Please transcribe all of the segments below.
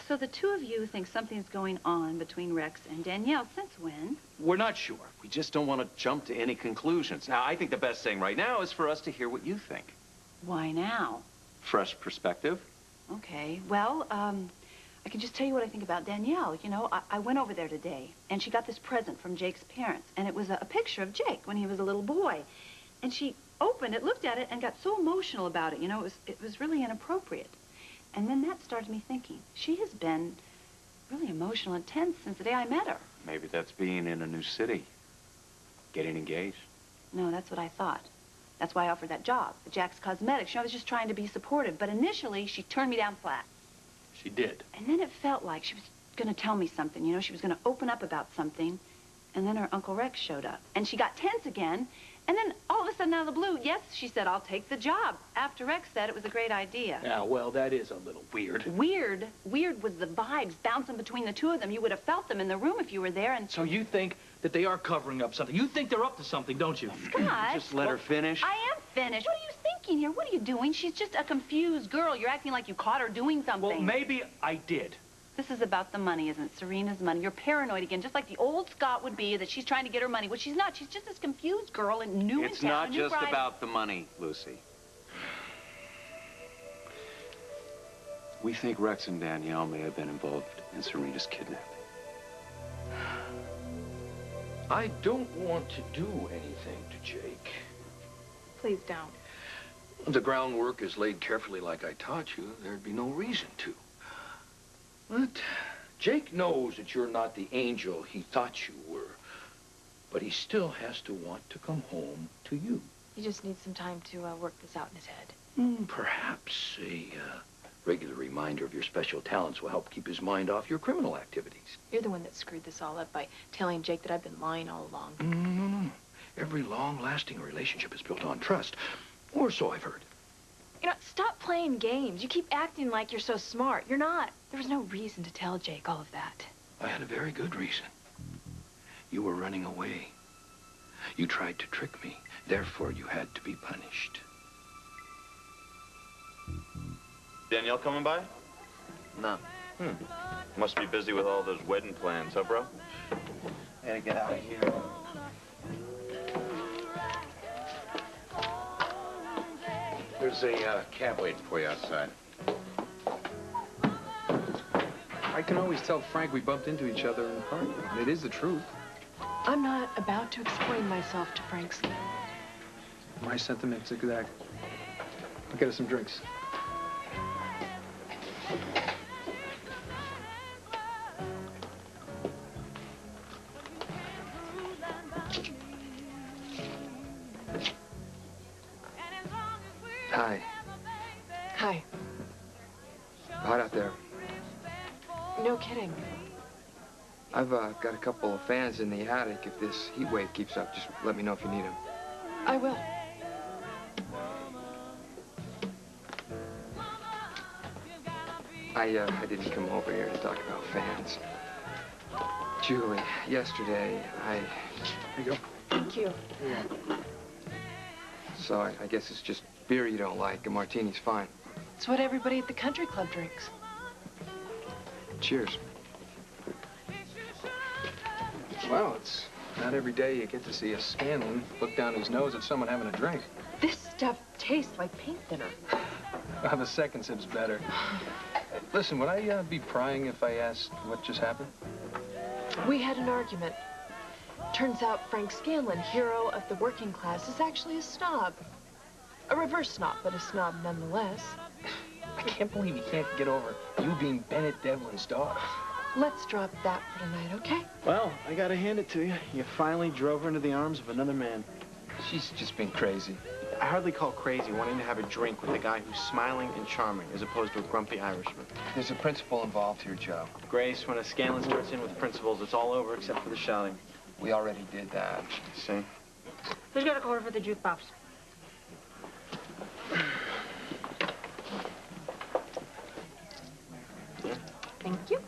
So the two of you think something's going on between Rex and Danielle. Since when? We're not sure. We just don't want to jump to any conclusions. Now, I think the best thing right now is for us to hear what you think. Why now? Fresh perspective. Okay, well, I can just tell you what I think about Danielle. You know, I went over there today, and she got this present from Jake's parents, and it was a picture of Jake when he was a little boy. And she opened it, looked at it, and got so emotional about it. You know, it was really inappropriate. And then that started me thinking. She has been really emotional and tense since the day I met her. Maybe that's being in a new city, getting engaged. No, that's what I thought. That's why I offered that job at Jack's Cosmetics. You know, I was just trying to be supportive, but initially she turned me down flat. She did. And then it felt like she was going to tell me something. You know, she was going to open up about something. And then her Uncle Rex showed up. And she got tense again. And then all of a sudden, out of the blue, yes, she said, I'll take the job. After Rex said it was a great idea. Yeah, well, that is a little weird. Weird? Weird was the vibes bouncing between the two of them. You would have felt them in the room if you were there. And so you think that they are covering up something? You think they're up to something, don't you? Scott. Just let her finish. I am finished. What are you thinking here? What are you doing? She's just a confused girl. You're acting like you caught her doing something. Well, maybe I did. This is about the money, isn't it? Serena's money. You're paranoid again, just like the old Scott would be, that she's trying to get her money. Well, she's not. She's just this confused girl and new in town. It's not just about the money, Lucy. We think Rex and Danielle may have been involved in Serena's kidnapping. I don't want to do anything to Jake. Please don't. The groundwork is laid carefully like I taught you. There'd be no reason to. But Jake knows that you're not the angel he thought you were. But he still has to want to come home to you. He just needs some time to work this out in his head. Perhaps a regular reminder of your special talents will help keep his mind off your criminal activities. You're the one that screwed this all up by telling Jake that I've been lying all along. No. Every long-lasting relationship is built on trust. Or so I've heard. You know, stop playing games. You keep acting like you're so smart. You're not. There was no reason to tell Jake all of that. I had a very good reason. You were running away. You tried to trick me. Therefore, you had to be punished. Danielle coming by? No. Must be busy with all those wedding plans, huh, bro? Gotta get out of here. There's a cab waiting for you outside. I can always tell Frank we bumped into each other in the park. It is the truth. I'm not about to explain myself to Frank's. My sentiments exact. I'll get us some drinks. Hi. Hi. Hot out there. No kidding. I've got a couple of fans in the attic. If this heat wave keeps up, just let me know if you need them. I will. I didn't come over here to talk about fans. Julie, yesterday, Here you go. Thank you. Yeah. So I guess it's just beer you don't like. A martini's fine. It's what everybody at the country club drinks. Cheers. Well, it's not every day you get to see a Scanlon look down his nose at someone having a drink. This stuff tastes like paint thinner. Well, the second sip's better. Listen, would I be prying if I asked what just happened? We had an argument. Turns out Frank Scanlon, hero of the working class, is actually a snob. A reverse snob, but a snob nonetheless. I can't believe you can't get over you being Bennett Devlin's daughter. Let's drop that for tonight, okay? Well, I gotta hand it to you. You finally drove her into the arms of another man. She's just been crazy. I hardly call crazy wanting to have a drink with a guy who's smiling and charming as opposed to a grumpy Irishman. There's a principle involved here, Joe. Grace, when a Scanlon starts in with principles, it's all over except for the shouting. We already did that. See? Who's got a quarter for the jukebox? Yeah. Thank you.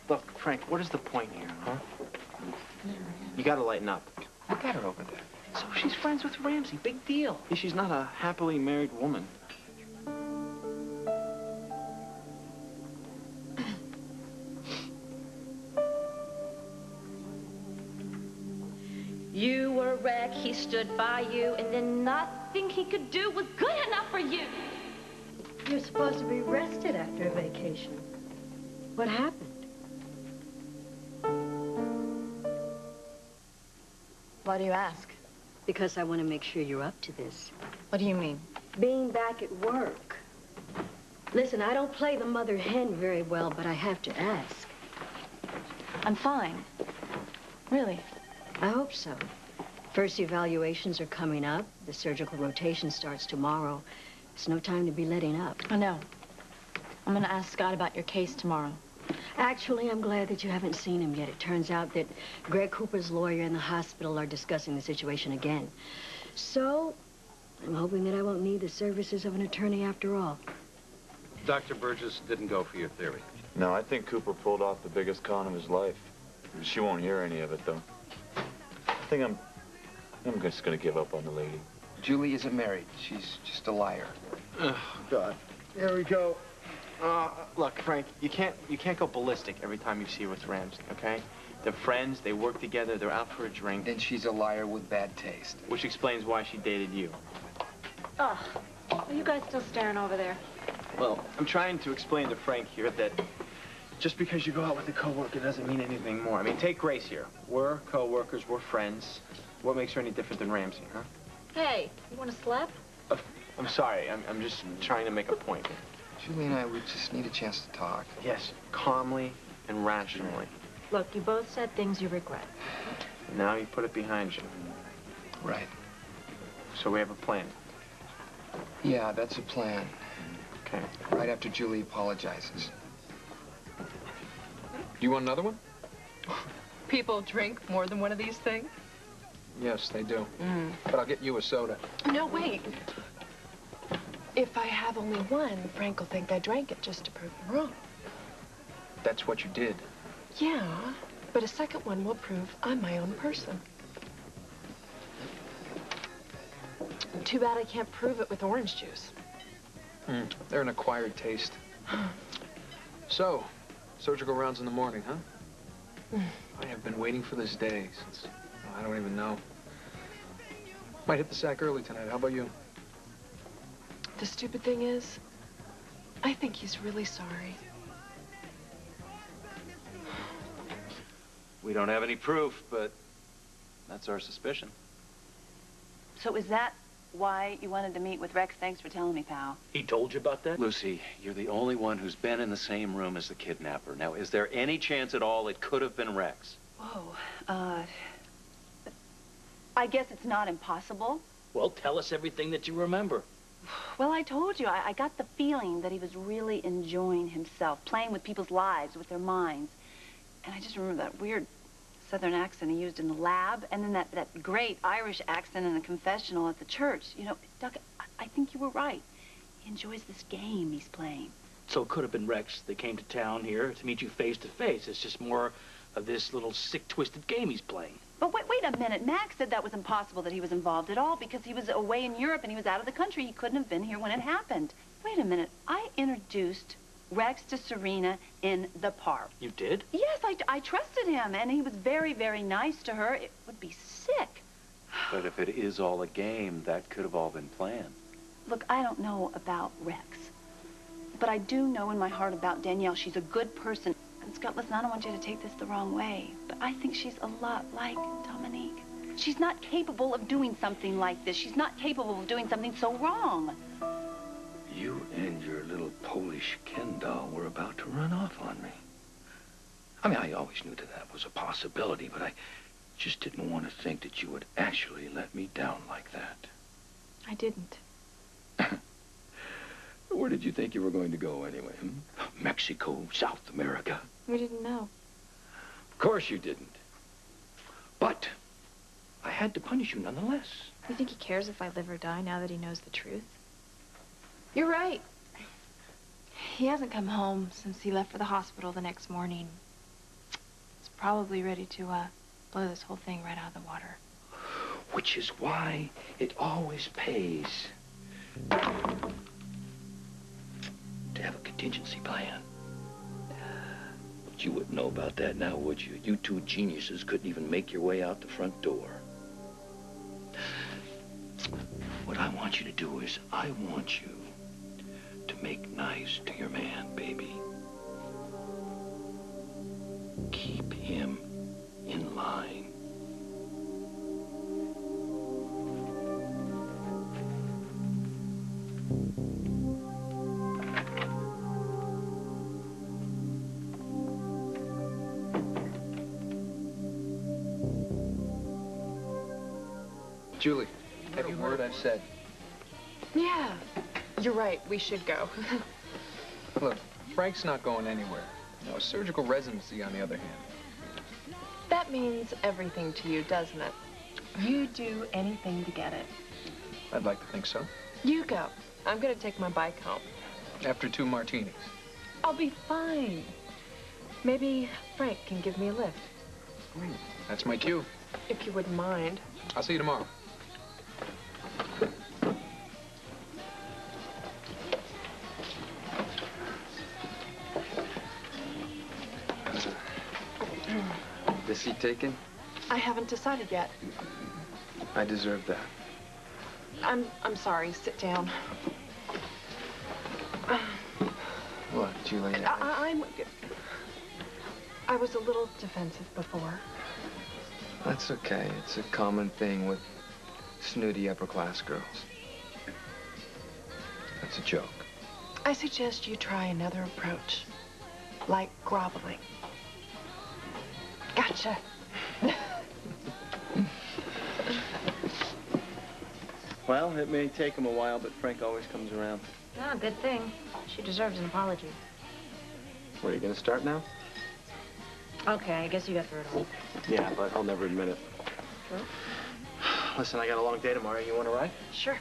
Look, Frank, what is the point here, huh? You gotta lighten up. Look at her over there. So she's friends with Ramsey. Big deal. She's not a happily married woman. wreck, he stood by you, and then nothing he could do was good enough for you. You're supposed to be rested after a vacation. What happened? Why do you ask? Because I want to make sure you're up to this. What do you mean? Being back at work. Listen, I don't play the mother hen very well, but I have to ask. I'm fine. Really. I hope so. First evaluations are coming up. The surgical rotation starts tomorrow. It's no time to be letting up. I know. I'm gonna ask Scott about your case tomorrow. Actually, I'm glad that you haven't seen him yet. It turns out that Greg Cooper's lawyer and the hospital are discussing the situation again. So, I'm hoping that I won't need the services of an attorney after all. Dr. Burgess didn't go for your theory. No, I think Cooper pulled off the biggest con of his life. She won't hear any of it, though. I think I'm just gonna give up on the lady. Julie isn't married. She's just a liar. Oh, God. Here we go. Look, Frank, you can't go ballistic every time you see her with Ramsey, okay? They're friends, they work together, they're out for a drink. Then she's a liar with bad taste. Which explains why she dated you. Oh, are you guys still staring over there? Well, I'm trying to explain to Frank here that just because you go out with a coworker doesn't mean anything more. I mean, take Grace here. We're coworkers, we're friends. What makes her any different than Ramsey, huh? Hey, you want to slap? I'm sorry, I'm just trying to make a point. Julie and I, we just need a chance to talk. Yes, calmly and rationally. Look, you both said things you regret. Now you put it behind you. Right. So we have a plan. Yeah, that's a plan. Okay. Right after Julie apologizes. Do you want another one? People drink more than one of these things? Yes, they do. But I'll get you a soda. No, wait. If I have only one, Frank will think I drank it just to prove him wrong. That's what you did. Yeah, but a second one will prove I'm my own person. Too bad I can't prove it with orange juice. They're an acquired taste. So, surgical rounds in the morning, huh? I have been waiting for this day since, I don't even know. Might hit the sack early tonight. How about you? The stupid thing is, I think he's really sorry. We don't have any proof, but that's our suspicion. So is that why you wanted to meet with Rex? Thanks for telling me, pal. He told you about that? Lucy, you're the only one who's been in the same room as the kidnapper. Now, is there any chance at all it could have been Rex? Whoa, I guess it's not impossible. Well, tell us everything that you remember. Well, I told you, I got the feeling that he was really enjoying himself, playing with people's lives, with their minds. And I just remember that weird Southern accent he used in the lab, and then that great Irish accent in the confessional at the church. You know, Doc, I think you were right. He enjoys this game he's playing. So it could have been Rex that came to town here to meet you face to face. It's just more of this little sick, twisted game he's playing. But wait a minute. Max said that was impossible that he was involved at all because he was away in Europe and he was out of the country. He couldn't have been here when it happened. Wait a minute. I introduced Rex to Serena in the park. You did? Yes, I trusted him, and he was very, very nice to her. It would be sick. But if it is all a game, that could have all been planned. Look, I don't know about Rex, but I do know in my heart about Danielle. She's a good person. And Scott, listen, I don't want you to take this the wrong way, but I think she's a lot like Dominique. She's not capable of doing something like this. She's not capable of doing something so wrong. You and your little Polish Ken doll were about to run off on me. I mean, I always knew that was a possibility, but I just didn't want to think that you would actually let me down like that. I didn't. Where did you think you were going to go anyway? Mexico, South America? We didn't know. Of course you didn't. But I had to punish you nonetheless. You think he cares if I live or die now that he knows the truth? You're right. He hasn't come home since he left for the hospital the next morning. He's probably ready to blow this whole thing right out of the water. Which is why it always pays to have a contingency plan. But you wouldn't know about that now, would you? You two geniuses couldn't even make your way out the front door. What I want you to do is, I want you to make nice to your man, baby. Keep him in line. Julie, have you heard what I've said? Yeah, you're right. We should go. Look, Frank's not going anywhere. No surgical residency, on the other hand. That means everything to you, doesn't it? You do anything to get it. I'd like to think so. You go. I'm gonna take my bike home. After 2 martinis. I'll be fine. Maybe Frank can give me a lift. That's my cue. If you wouldn't mind. I'll see you tomorrow. Is he taken? I haven't decided yet. I deserve that. I'm sorry. Sit down. Look, Julie, I was a little defensive before. That's okay. It's a common thing with snooty upper-class girls. That's a joke. I suggest you try another approach, like groveling. Gotcha. Well, it may take him a while, but Frank always comes around. Ah, good thing. She deserves an apology. What, are you gonna start now? Okay, I guess you got through it all. Yeah, but I'll never admit it. Sure. Listen, I got a long day tomorrow. You want to ride? Sure.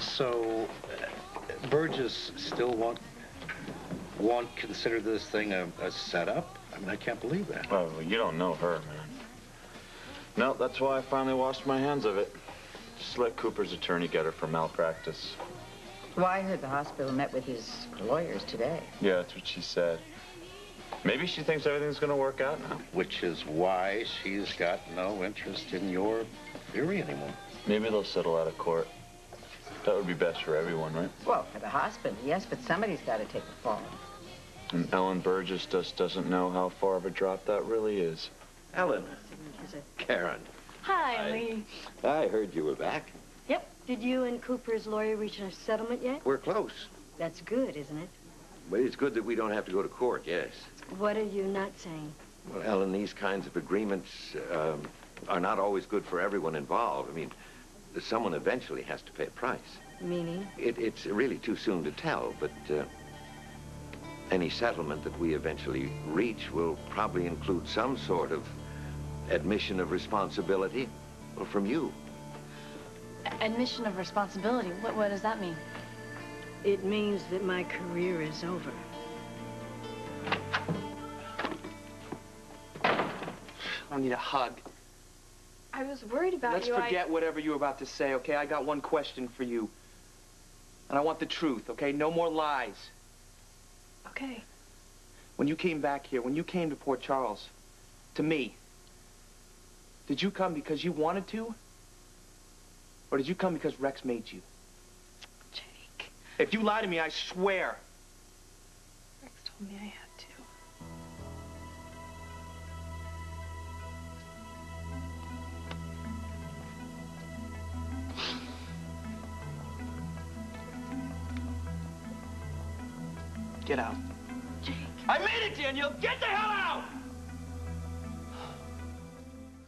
So, Burgess still won't consider this thing a setup? I mean, I can't believe that. Oh, well, you don't know her, man. No, that's why I finally washed my hands of it. Just let Cooper's attorney get her for malpractice. Well, I heard the hospital met with his lawyers today. Yeah, that's what she said. Maybe she thinks everything's gonna work out now. Which is why she's got no interest in your theory anymore. Maybe they'll settle out of court. That would be best for everyone, right? Well, for the hospital, yes, but somebody's got to take the fall. And Ellen Burgess just doesn't know how far of a drop that really is. Ellen. Karen. Hi, Lee. I heard you were back. Yep. Did you and Cooper's lawyer reach a settlement yet? We're close. That's good, isn't it? But it's good that we don't have to go to court, yes. What are you not saying? Well, Ellen, these kinds of agreements are not always good for everyone involved. I mean, someone eventually has to pay a price. Meaning? It's really too soon to tell, but any settlement that we eventually reach will probably include some sort of admission of responsibility, well, from you. Admission of responsibility? What does that mean? It means that my career is over. I need a hug. I was worried about Let's you. forget whatever you were about to say, okay? I got one question for you. And I want the truth, okay? No more lies. Okay. When you came back here, when you came to Port Charles, to me, did you come because you wanted to? Or did you come because Rex made you? Jake. If you lie to me, I swear. Rex told me I had to. Get out. Jake. I made it, Danielle! Get the hell out!